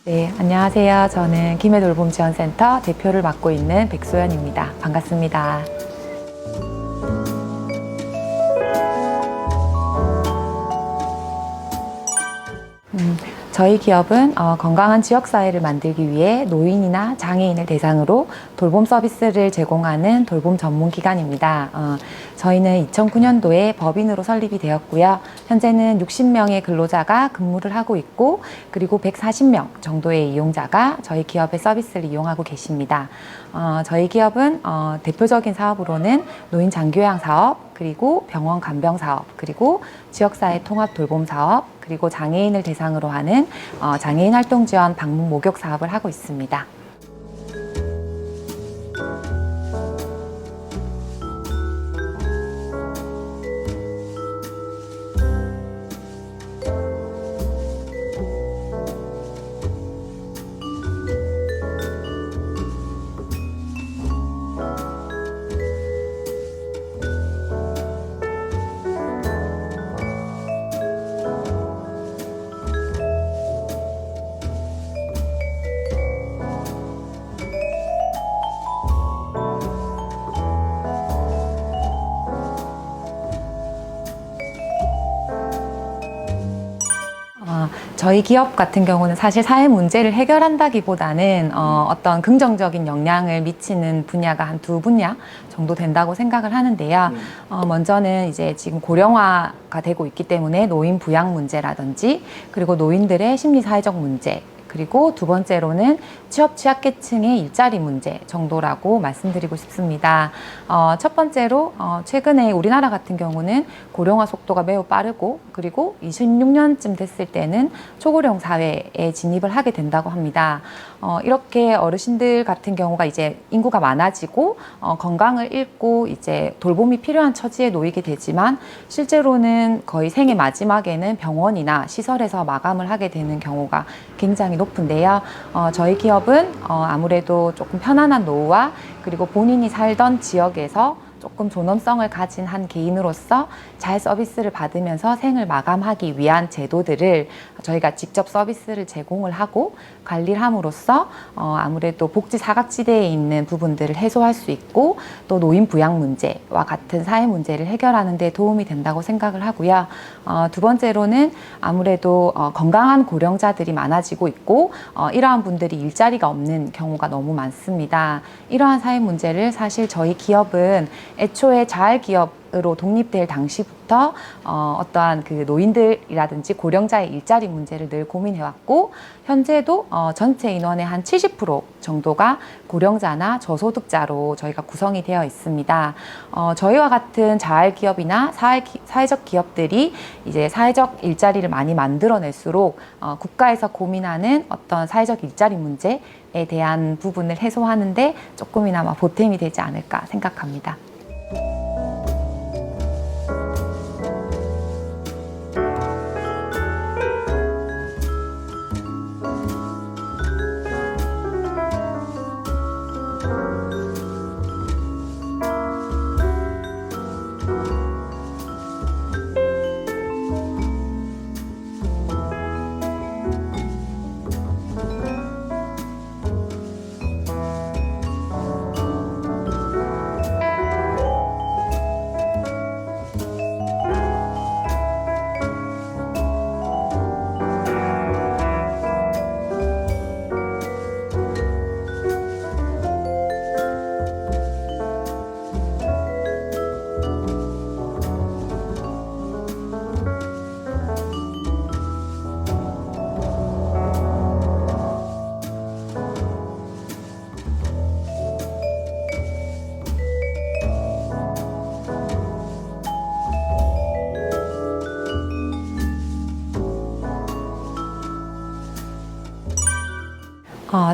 네, 안녕하세요. 저는 김해돌봄지원센터 대표를 맡고 있는 백소연입니다. 반갑습니다. 저희 기업은 건강한 지역사회를 만들기 위해 노인이나 장애인을 대상으로 돌봄 서비스를 제공하는 돌봄 전문기관입니다. 저희는 2009년도에 법인으로 설립이 되었고요. 현재는 60명의 근로자가 근무를 하고 있고, 그리고 140명 정도의 이용자가 저희 기업의 서비스를 이용하고 계십니다. 저희 기업은 대표적인 사업으로는 노인 장교양 사업, 그리고 병원 간병 사업, 그리고 지역사회 통합 돌봄 사업, 그리고 장애인을 대상으로 하는 장애인 활동 지원 방문 목욕 사업을 하고 있습니다. 저희 기업 같은 경우는 사실 사회 문제를 해결한다기보다는 어떤 긍정적인 영향을 미치는 분야가 한 두 분야 정도 된다고 생각을 하는데요. 먼저는 이제 지금 고령화가 되고 있기 때문에 노인 부양 문제라든지, 그리고 노인들의 심리사회적 문제, 그리고 두 번째로는 취업 취약계층의 일자리 문제 정도라고 말씀드리고 싶습니다. 첫 번째로 최근에 우리나라 같은 경우는 고령화 속도가 매우 빠르고, 그리고 26년쯤 됐을 때는 초고령 사회에 진입을 하게 된다고 합니다. 이렇게 어르신들 같은 경우가 이제 인구가 많아지고 건강을 잃고 이제 돌봄이 필요한 처지에 놓이게 되지만, 실제로는 거의 생애 마지막에는 병원이나 시설에서 마감을 하게 되는 경우가 굉장히 높은데요. 저희 기업은 아무래도 조금 편안한 노후와, 그리고 본인이 살던 지역에서 조금 존엄성을 가진 한 개인으로서 잘 서비스를 받으면서 생을 마감하기 위한 제도들을 저희가 직접 서비스를 제공을 하고 관리를 함으로써 아무래도 복지 사각지대에 있는 부분들을 해소할 수 있고, 또 노인 부양 문제와 같은 사회 문제를 해결하는 데 도움이 된다고 생각을 하고요. 두 번째로는 아무래도 건강한 고령자들이 많아지고 있고, 이러한 분들이 일자리가 없는 경우가 너무 많습니다. 이러한 사회 문제를 사실 저희 기업은 애초에 자활기업으로 독립될 당시부터 어떠한 그 노인들이라든지 고령자의 일자리 문제를 늘 고민해왔고, 현재도 전체 인원의 한 70% 정도가 고령자나 저소득자로 저희가 구성이 되어 있습니다. 저희와 같은 자활기업이나 사회적 기업들이 이제 사회적 일자리를 많이 만들어낼수록 국가에서 고민하는 어떤 사회적 일자리 문제에 대한 부분을 해소하는데 조금이나마 보탬이 되지 않을까 생각합니다.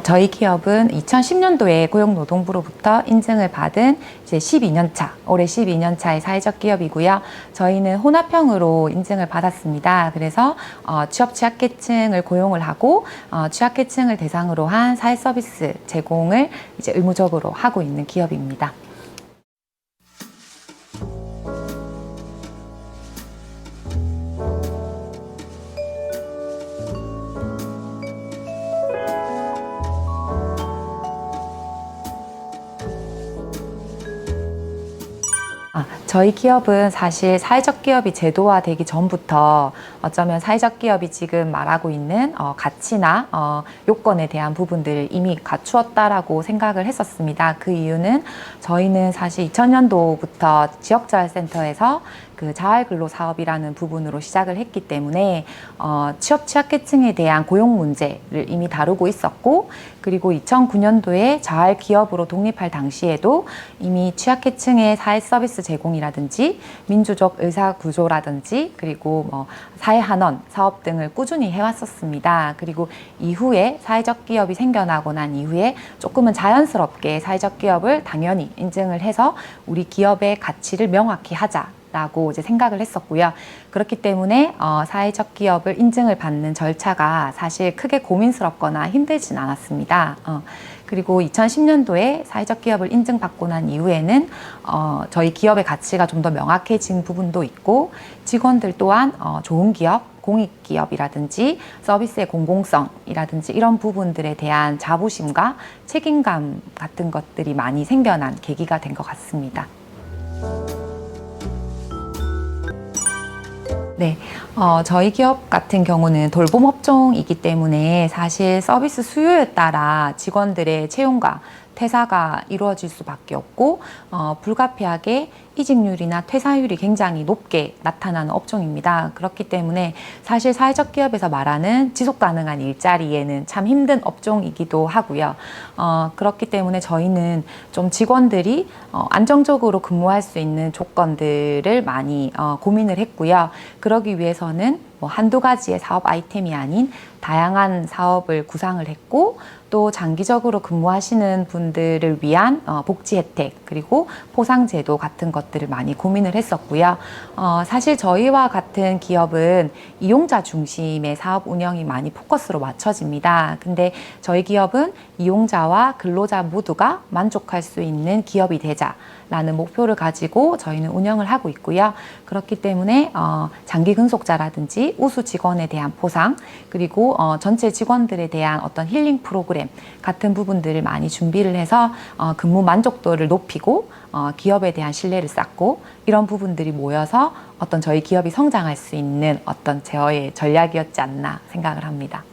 저희 기업은 2010년도에 고용노동부로부터 인증을 받은 이제 12년 차, 올해 12년 차의 사회적 기업이고요. 저희는 혼합형으로 인증을 받았습니다. 그래서 취약계층을 고용을 하고 취약계층을 대상으로 한 사회 서비스 제공을 이제 의무적으로 하고 있는 기업입니다. 저희 기업은 사실 사회적 기업이 제도화되기 전부터 어쩌면 사회적 기업이 지금 말하고 있는 가치나 요건에 대한 부분들을 이미 갖추었다라고 생각을 했었습니다. 그 이유는 저희는 사실 2000년도부터 지역자활센터에서 그 자활근로사업이라는 부분으로 시작을 했기 때문에 취약계층에 대한 고용 문제를 이미 다루고 있었고, 그리고 2009년도에 자활기업으로 독립할 당시에도 이미 취약계층의 사회 서비스 제공이라든지 민주적 의사구조라든지 그리고 사회한원 사업 등을 꾸준히 해왔었습니다. 그리고 이후에 사회적 기업이 생겨나고 난 이후에 조금은 자연스럽게 사회적 기업을 당연히 인증을 해서 우리 기업의 가치를 명확히 하자 라고 이제 생각을 했었고요. 그렇기 때문에 사회적 기업을 인증을 받는 절차가 사실 크게 고민스럽거나 힘들진 않았습니다. 그리고 2010년도에 사회적 기업을 인증받고 난 이후에는 저희 기업의 가치가 좀 더 명확해진 부분도 있고, 직원들 또한 좋은 기업, 공익기업이라든지 서비스의 공공성이라든지 이런 부분들에 대한 자부심과 책임감 같은 것들이 많이 생겨난 계기가 된 것 같습니다. 네, 저희 기업 같은 경우는 돌봄 업종이기 때문에 사실 서비스 수요에 따라 직원들의 채용과 퇴사가 이루어질 수밖에 없고 불가피하게 이직률이나 퇴사율이 굉장히 높게 나타나는 업종입니다. 그렇기 때문에 사실 사회적 기업에서 말하는 지속 가능한 일자리에는 참 힘든 업종이기도 하고요. 그렇기 때문에 저희는 좀 직원들이 안정적으로 근무할 수 있는 조건들을 많이 고민을 했고요. 그러기 위해서는 한두 가지의 사업 아이템이 아닌 다양한 사업을 구상을 했고, 또 장기적으로 근무하시는 분들을 위한 복지 혜택 그리고 포상제도 같은 것들을 많이 고민을 했었고요. 사실 저희와 같은 기업은 이용자 중심의 사업 운영이 많이 포커스로 맞춰집니다. 근데 저희 기업은 이용자와 근로자 모두가 만족할 수 있는 기업이 되자라는 목표를 가지고 저희는 운영을 하고 있고요. 그렇기 때문에 장기 근속자라든지 우수 직원에 대한 포상, 그리고 전체 직원들에 대한 어떤 힐링 프로그램 같은 부분들을 많이 준비를 해서 근무 만족도를 높이고 기업에 대한 신뢰를 쌓고, 이런 부분들이 모여서 어떤 저희 기업이 성장할 수 있는 어떤 제어의 전략이었지 않나 생각을 합니다.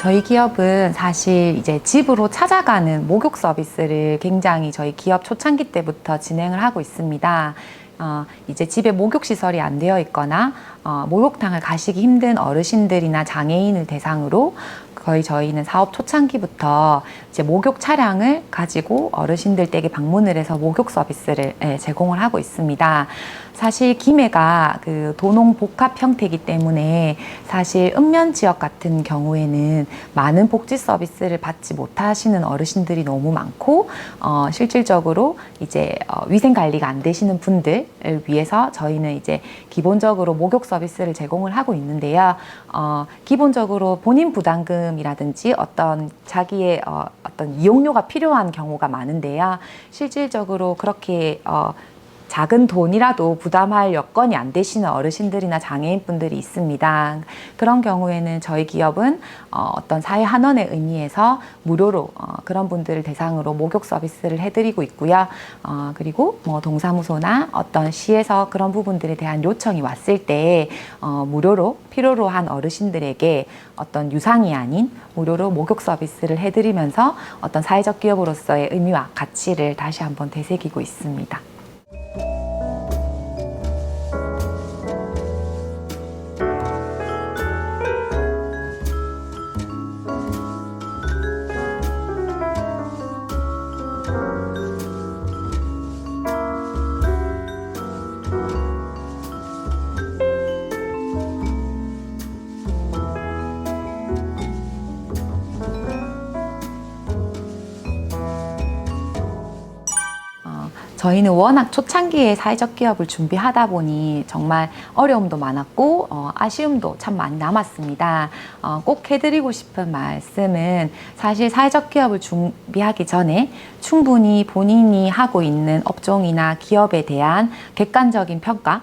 저희 기업은 사실 이제 집으로 찾아가는 목욕 서비스를 굉장히 저희 기업 초창기 때부터 진행을 하고 있습니다. 이제 집에 목욕시설이 안 되어 있거나 목욕탕을 가시기 힘든 어르신들이나 장애인을 대상으로 거의 저희는 사업 초창기부터 이제 목욕 차량을 가지고 어르신들 댁에 방문을 해서 목욕 서비스를 제공을 하고 있습니다. 사실 김해가 그 도농 복합 형태이기 때문에 사실 읍면 지역 같은 경우에는 많은 복지 서비스를 받지 못하시는 어르신들이 너무 많고, 실질적으로 이제 위생 관리가 안 되시는 분들을 위해서 저희는 이제 기본적으로 목욕 서비스를 제공을 하고 있는데요. 기본적으로 본인 부담금이라든지 어떤 자기의 어떤 이용료가 필요한 경우가 많은데요. 실질적으로 그렇게 작은 돈이라도 부담할 여건이 안 되시는 어르신들이나 장애인분들이 있습니다. 그런 경우에는 저희 기업은 어떤 사회 환원의 의미에서 무료로 그런 분들을 대상으로 목욕 서비스를 해드리고 있고요. 그리고 뭐 동사무소나 어떤 시에서 그런 부분들에 대한 요청이 왔을 때 무료로 필요로 한 어르신들에게 어떤 유상이 아닌 무료로 목욕 서비스를 해드리면서 어떤 사회적 기업으로서의 의미와 가치를 다시 한번 되새기고 있습니다. 저희는 워낙 초창기에 사회적 기업을 준비하다 보니 정말 어려움도 많았고 아쉬움도 참 많이 남았습니다. 꼭 해드리고 싶은 말씀은 사실 사회적 기업을 준비하기 전에 충분히 본인이 하고 있는 업종이나 기업에 대한 객관적인 평가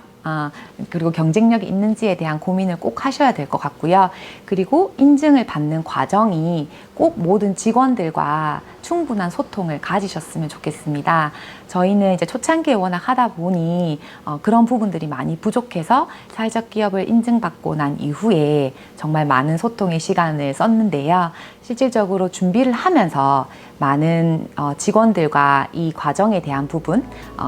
그리고 경쟁력이 있는지에 대한 고민을 꼭 하셔야 될 것 같고요. 그리고 인증을 받는 과정이 꼭 모든 직원들과 충분한 소통을 가지셨으면 좋겠습니다. 저희는 이제 초창기에 워낙 하다 보니 그런 부분들이 많이 부족해서 사회적 기업을 인증받고 난 이후에 정말 많은 소통의 시간을 썼는데요. 실질적으로 준비를 하면서 많은 직원들과 이 과정에 대한 부분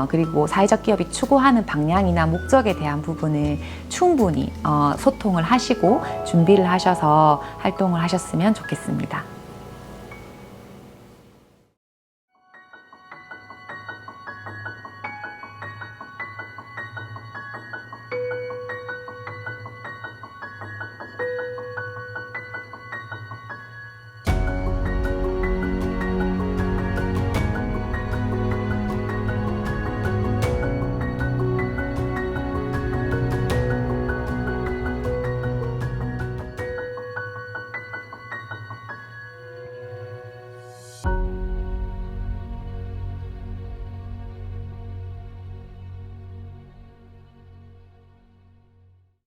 그리고 사회적 기업이 추구하는 방향이나 목적에 대한 부분을 충분히 소통을 하시고 준비를 하셔서 활동을 하셨으면 좋겠습니다.